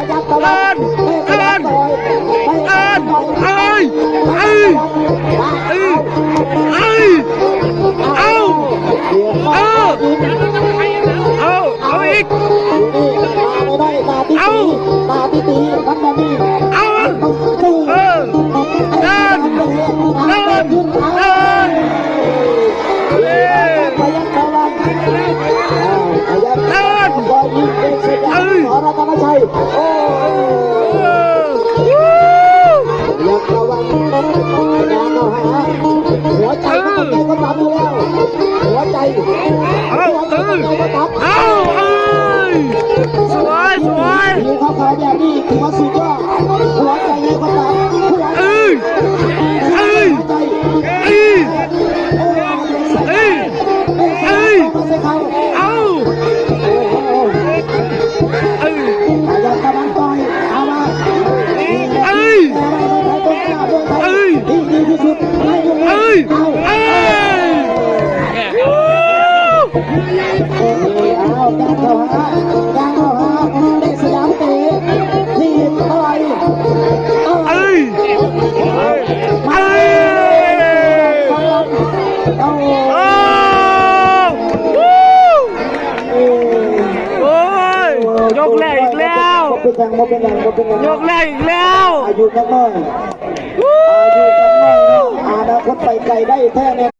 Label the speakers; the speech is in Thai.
Speaker 1: เดินเดินเอาอีกเอาหัวใจก็ตัดแล้วหัวใจสวยสวยนี่เขาขายแบบนี้ถือว่าสุดยอดหัวใจก็ตัดยกแรกอีกแล้วยกแรกอีกแล้วอายุยังน้อยอนาคตไปไกลได้แท้แน่